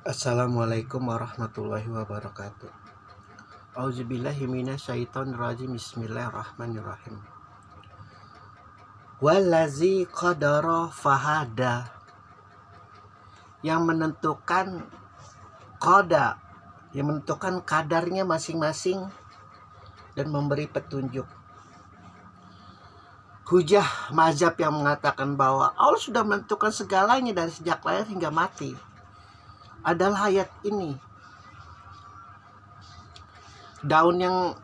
Assalamualaikum warahmatullahi wabarakatuh. Auzubillahi minasyaitonirrajim. Bismillahirrahmanirrahim. Wallazi qadara fahada, yang menentukan qada, yang menentukan kadarnya masing-masing dan memberi petunjuk. Hujah mazhab yang mengatakan bahwa Allah sudah menentukan segalanya dari sejak lahir hingga mati adalah ayat ini. Daun yang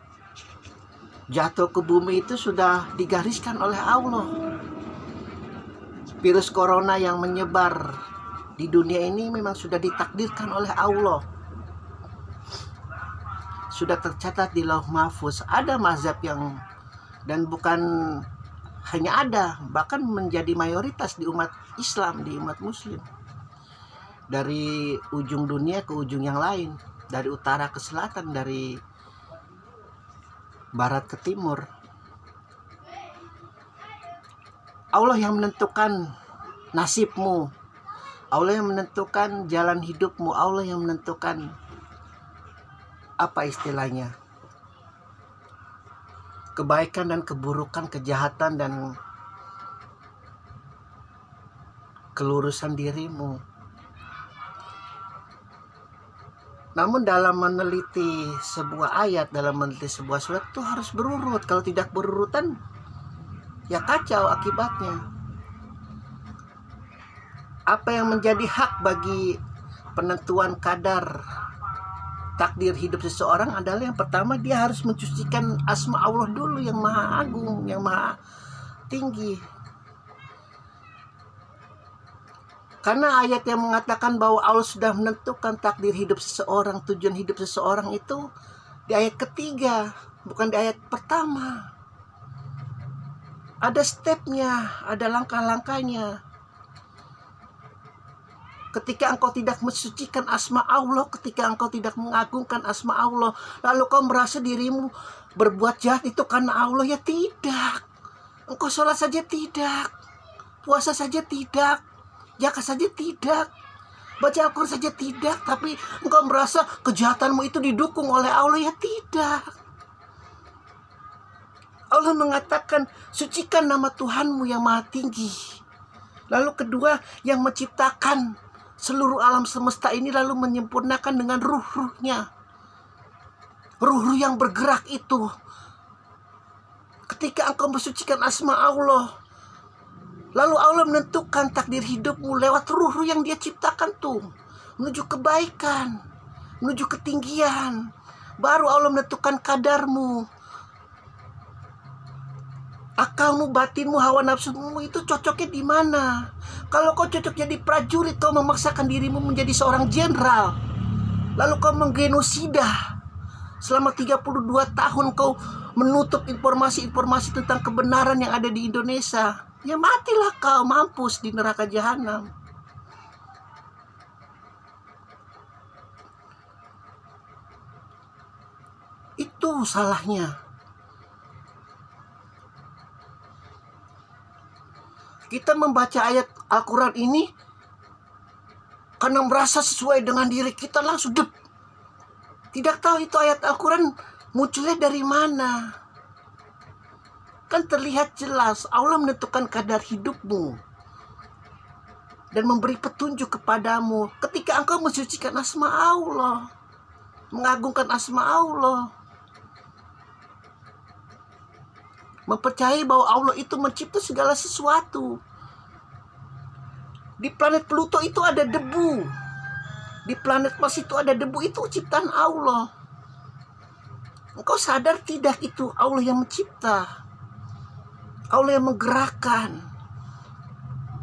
jatuh ke bumi itu sudah digariskan oleh Allah. Virus corona yang menyebar di dunia ini memang sudah ditakdirkan oleh Allah. Sudah tercatat di Lauh Mahfuz. Ada mazhab yang, dan bukan hanya ada, bahkan menjadi mayoritas di umat Islam, di umat Muslim. Dari ujung dunia ke ujung yang lain, dari utara ke selatan, dari barat ke timur. Allah yang menentukan nasibmu, Allah yang menentukan jalan hidupmu, Allah yang menentukan apa istilahnya, kebaikan dan keburukan, kejahatan dan kelurusan dirimu. Namun dalam meneliti sebuah ayat, dalam meneliti sebuah surat itu harus berurut. Kalau tidak berurutan, ya kacau akibatnya. Apa yang menjadi hak bagi penentuan kadar takdir hidup seseorang adalah yang pertama, dia harus mencucikan asma Allah dulu yang maha agung, yang maha tinggi. Karena ayat yang mengatakan bahwa Allah sudah menentukan takdir hidup seseorang, tujuan hidup seseorang itu di ayat ketiga, bukan di ayat pertama. Ada stepnya, ada langkah-langkahnya. Ketika engkau tidak mensucikan asma Allah, ketika engkau tidak mengagungkan asma Allah, lalu kau merasa dirimu berbuat jahat itu karena Allah, ya tidak. Engkau sholat saja tidak, puasa saja tidak, zakat saja tidak, baca Al-Quran saja tidak, tapi engkau merasa kejahatanmu itu didukung oleh Allah, ya tidak. Allah mengatakan sucikan nama Tuhanmu yang maha tinggi. Lalu kedua, yang menciptakan seluruh alam semesta ini lalu menyempurnakan dengan ruh-ruhnya. Ruh-ruh yang bergerak itu, ketika engkau mensucikan asma Allah, lalu Allah menentukan takdir hidupmu lewat ruh-ruh yang dia ciptakan tuh, menuju kebaikan, menuju ketinggian. Baru Allah menentukan kadarmu. Akalmu, batinmu, hawa nafsumu itu cocoknya di mana? Kalau kau cocok jadi prajurit, kau memaksakan dirimu menjadi seorang jenderal, lalu kau menggenosida selama 32 tahun, kau menutup informasi-informasi tentang kebenaran yang ada di Indonesia, ya matilah kau, mampus di neraka jahanam. Itu salahnya. Kita membaca ayat Al-Quran ini karena merasa sesuai dengan diri kita, langsung dep. Tidak tahu itu ayat Al-Quran munculnya dari mana. Kan terlihat jelas Allah menentukan kadar hidupmu dan memberi petunjuk kepadamu ketika engkau mensucikan asma Allah, mengagungkan asma Allah, mempercayai bahwa Allah itu mencipta segala sesuatu. Di planet Pluto itu ada debu, di planet Mars itu ada debu, itu ciptaan Allah. Engkau sadar tidak itu Allah yang mencipta, Allah yang menggerakkan.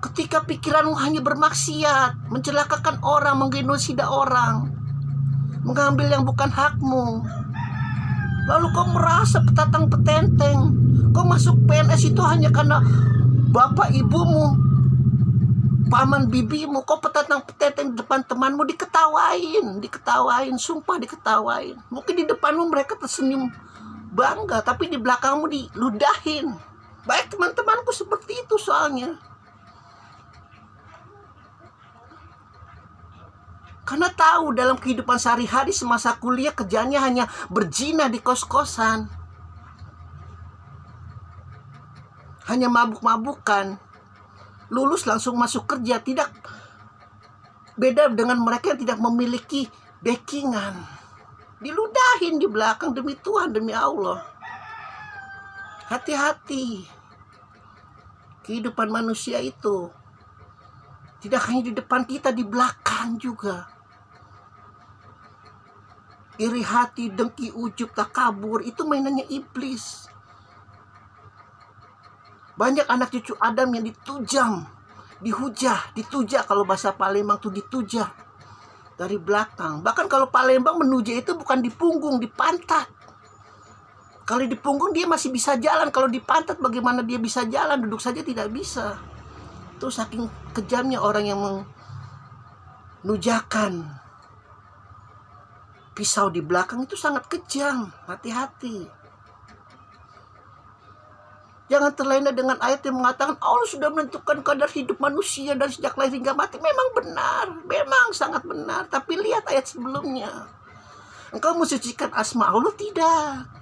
Ketika pikiranmu hanya bermaksiat, mencelakakan orang, menggenosida orang, mengambil yang bukan hakmu, lalu kau merasa petatang petenteng, kau masuk PNS itu hanya karena bapak ibumu, paman bibimu, kau petatang petenteng di depan temanmu, diketawain, sumpah diketawain. Mungkin di depanmu mereka tersenyum bangga, tapi di belakangmu diludahin. Baik teman-temanku seperti itu soalnya. Karena tahu dalam kehidupan sehari-hari semasa kuliah kerjanya hanya berzina di kos-kosan. Hanya mabuk-mabukan. Lulus langsung masuk kerja. Tidak beda dengan mereka yang tidak memiliki backingan. Diludahin di belakang demi Tuhan, demi Allah. Hati-hati. Kehidupan manusia itu tidak hanya di depan kita, di belakang juga. Iri hati, dengki, ujub, takabur, itu mainannya iblis. Banyak anak cucu Adam yang ditujang, ditujah kalau bahasa Palembang tuh ditujah dari belakang. Bahkan kalau Palembang menujah itu bukan di punggung, di pantat. Kalau di punggung dia masih bisa jalan, kalau di pantat bagaimana dia bisa jalan? Duduk saja tidak bisa. Itu saking kejamnya orang yang menujakan. Pisau di belakang itu sangat kejam. Hati-hati. Jangan terlena dengan ayat yang mengatakan Allah sudah menentukan kadar hidup manusia dari sejak lahir hingga mati. Memang benar, memang sangat benar. Tapi lihat ayat sebelumnya. Engkau mensucikan asma Allah? Tidak.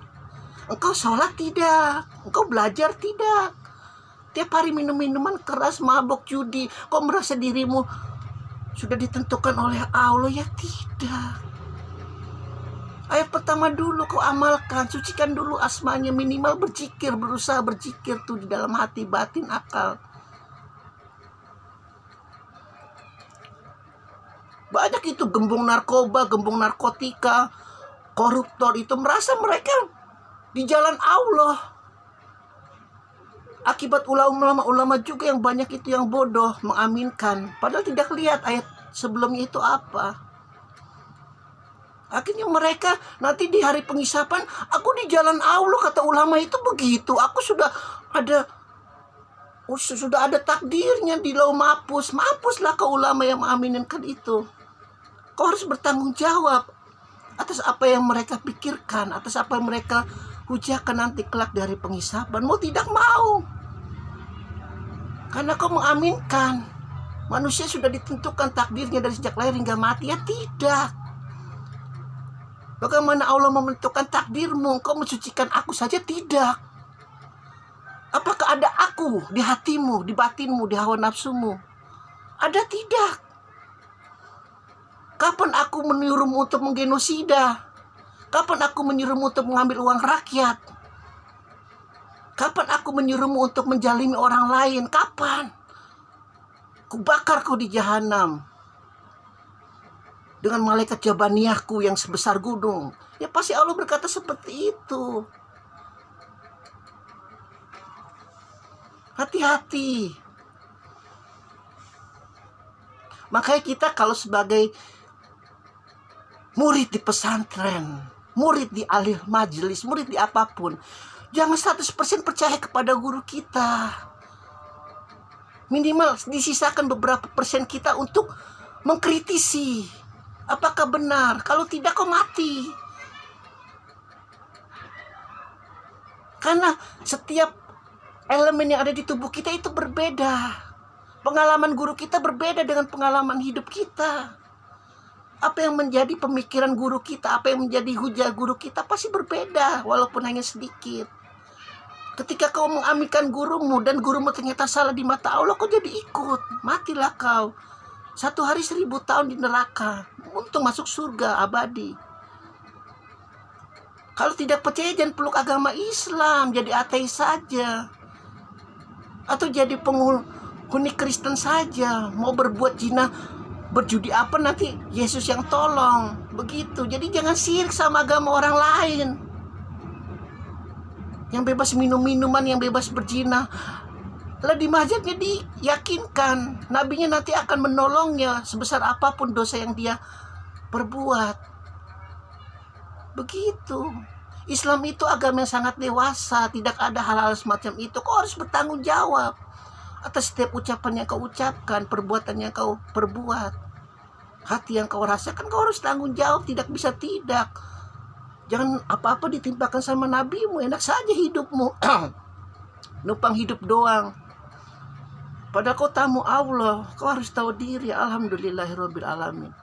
Engkau sholat? Tidak. Engkau belajar? Tidak. Tiap hari minum minuman keras, mabok, judi. Kau merasa dirimu sudah ditentukan oleh Allah? Ya tidak. Ayat pertama dulu kau amalkan, sucikan dulu asmanya, minimal berzikir, berusaha berzikir tuh di dalam hati, batin, akal. Banyak itu gembong narkoba, gembong narkotika, koruptor itu merasa mereka di jalan Allah. Akibat ulama-ulama juga yang banyak itu yang bodoh mengaminkan, padahal tidak lihat ayat sebelumnya itu apa. Akhirnya mereka nanti di hari penghisapan, aku di jalan Allah, kata ulama itu begitu. Aku sudah ada takdirnya di lauh mahfuz. Mahfuzlah kau ulama yang mengaminkan itu. Kau harus bertanggung jawab atas apa yang mereka pikirkan, atas apa yang mereka hujakan nanti kelak dari penghisapan. Mau tidak mau. Karena kau mengaminkan manusia sudah ditentukan takdirnya dari sejak lahir hingga mati. Ya tidak. Bagaimana Allah menentukan takdirmu? Kau mensucikan aku saja? Tidak. Apakah ada aku di hatimu, di batinmu, di hawa nafsumu? Ada? Tidak. Kapan aku menyuruhmu untuk menggenosida? Kapan aku menyuruhmu untuk mengambil uang rakyat? Kapan aku menyuruhmu untuk menjalimi orang lain? Kapan? Kubakar kau di jahanam dengan malaikat Jabaniyahku yang sebesar gunung. Ya pasti Allah berkata seperti itu. Hati-hati. Makanya kita kalau sebagai murid di pesantren, murid di alih majelis, murid di apapun, jangan 100% percaya kepada guru kita. Minimal disisakan beberapa persen kita untuk mengkritisi. Apakah benar? Kalau tidak, kau mati. Karena setiap elemen yang ada di tubuh kita itu berbeda. Pengalaman guru kita berbeda dengan pengalaman hidup kita. Apa yang menjadi pemikiran guru kita, apa yang menjadi hujah guru kita pasti berbeda, walaupun hanya sedikit. Ketika kau mengaminkan gurumu dan gurumu ternyata salah di mata Allah, kau jadi ikut. Matilah kau. 1 hari 1000 tahun di neraka. Untung masuk surga abadi. Kalau tidak percaya jangan peluk agama Islam, jadi ateis saja. Atau jadi penghuni Kristen saja. Mau berbuat zina, berjudi apa nanti Yesus yang tolong. Begitu. Jadi jangan syirik sama agama orang lain. Yang bebas minum-minuman, yang bebas berzina. Lah di masjidnya diyakinkan nabinya nanti akan menolongnya sebesar apapun dosa yang dia perbuat. Begitu. Islam itu agama yang sangat dewasa, tidak ada hal-hal semacam itu. Kau harus bertanggung jawab atas setiap ucapan yang kau ucapkan, perbuatan yang kau perbuat, hati yang kau rasakan. Kau harus tanggung jawab, tidak bisa tidak. Jangan apa-apa ditimpakan sama nabimu, enak saja hidupmu. Numpang hidup doang. Padahal kau tamu Allah, kau harus tahu diri. Alhamdulillahirabbil alamin.